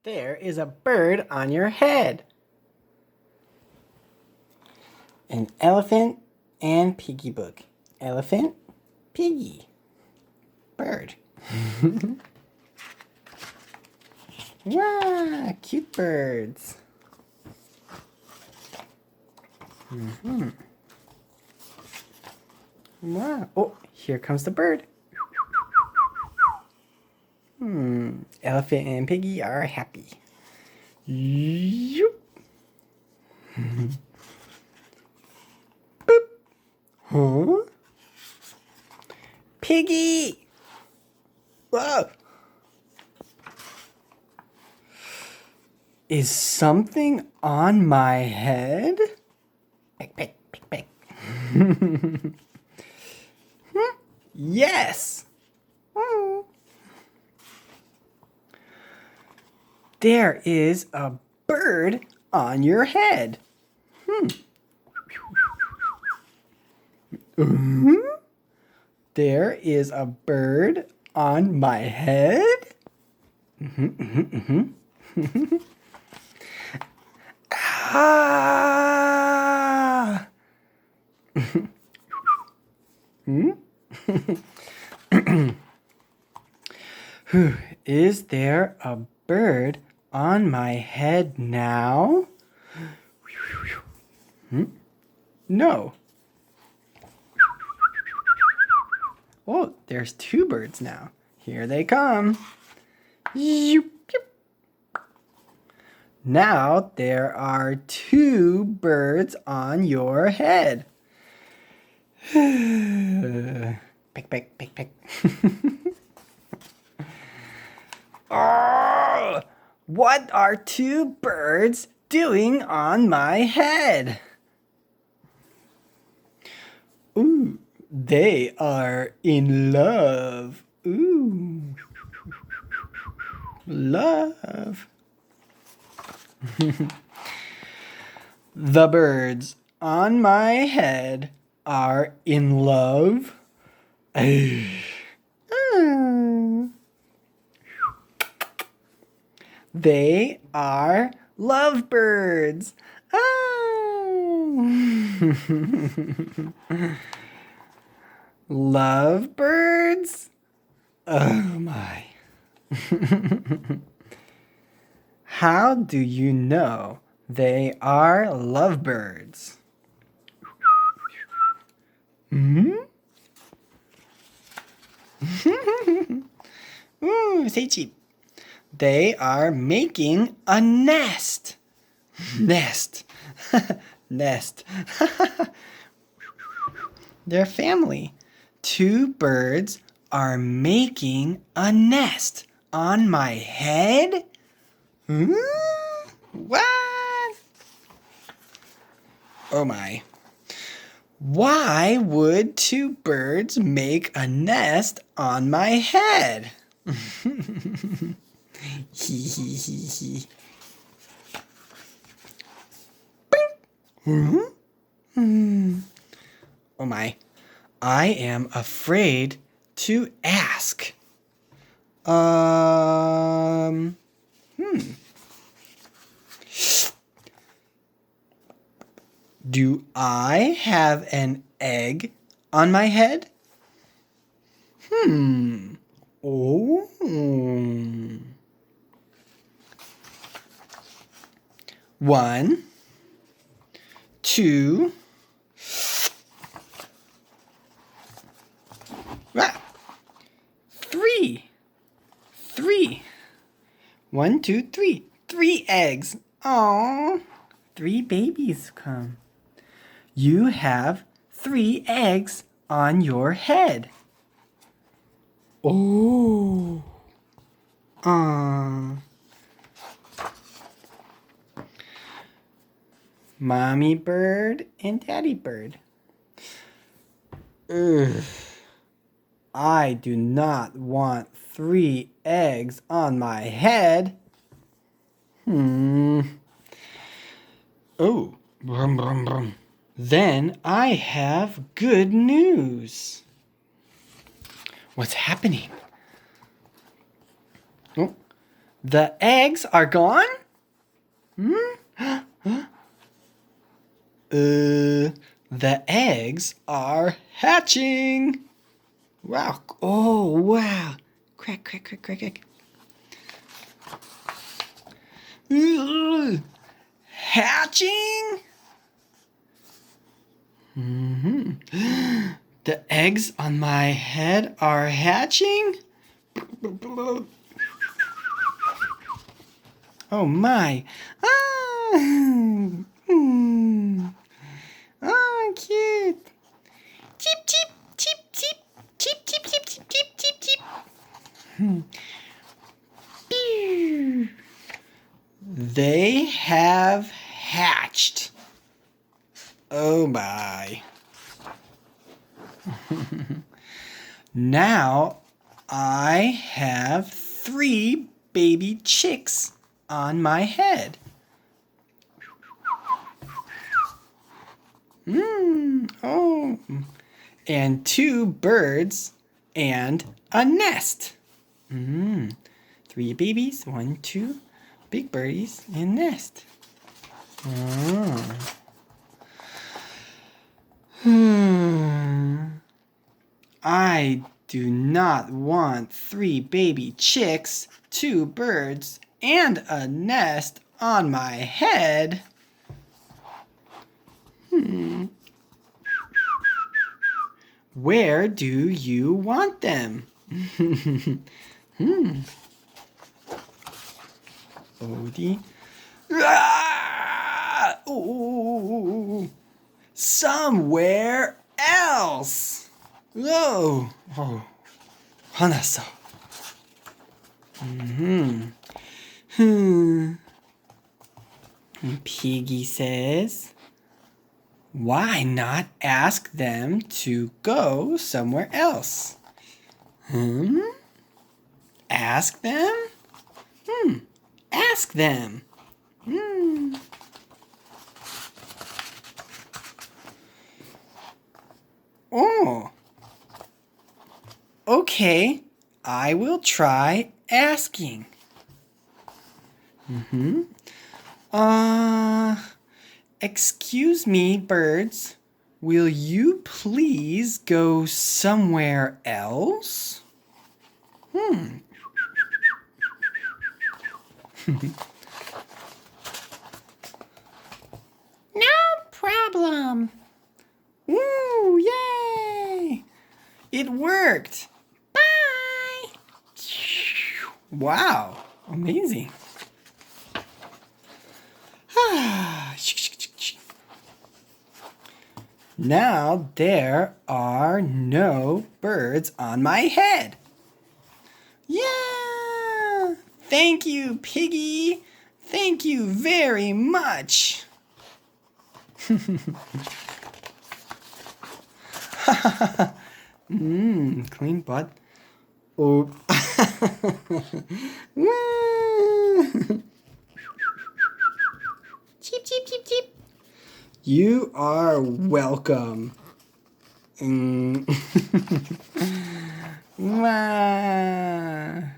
There is a bird on your head. An elephant and piggy book. Elephant, piggy, bird. Wow, cute birds. Wow. Oh, here comes the bird. Elephant and piggy are happy. Yoop. Boop. Huh? Piggy! Whoa! Is something on my head? Peck, peck, peck, peck. Yes! There is a bird on your head. There is a bird on my head. Ah! Is there a bird on my head now? No. Oh, there's two birds now. Here they come. Now there are two birds on your head. Peck, peck, peck, peck. Oh, what are two birds doing on my head? Ooh, they are in love. Ooh, love. The birds on my head are in love. They are lovebirds. Lovebirds? Oh my. How do you know they are lovebirds? Say cheap. They are making a nest. Nest. Nest. Their family. Two birds are making a nest on my head? What? Oh my. Why would two birds make a nest on my head? Oh my. I am afraid to ask. Do I have an egg on my head? Oh. 1, 2, 3. 3. 1, 2, 3. 3 eggs. Aww. 3 babies come. You have 3 eggs on your head. Oh. Mommy bird and daddy bird. Ugh. I do not want 3 eggs on my head. Oh. Brum, brum, brum. Then I have good news. What's happening? Oh, The eggs are gone? The eggs are hatching. Wow. Oh, wow. Crack, crack, crack, crack, crack. Hatching? The eggs on my head are hatching? Oh my. Oh, cute. Cheep, cheep, cheep, cheep, cheep, cheep, cheep, cheep, cheep, cheep, cheep. They have hatched. Oh my. Now I have 3 baby chicks on my head. Oh. And 2 birds and a nest. 3 babies, 1, 2 big birdies and nest. I do not want 3 baby chicks, 2 birds, and a nest on my head. Where do you want them? Odie. Oh, somewhere else. Oh, 화났어. Piggy says, why not ask them to go somewhere else? Ask them? Ask them. Oh. Okay, I will try asking. Excuse me, birds. Will you please go somewhere else? No problem. Woo, yay! It worked. Bye. Wow, amazing. Now there are no birds on my head. Yeah! Thank you, Piggy. Thank you very much. Clean butt. Oh. Cheep, cheep, cheep, cheep. You are welcome. Mwah.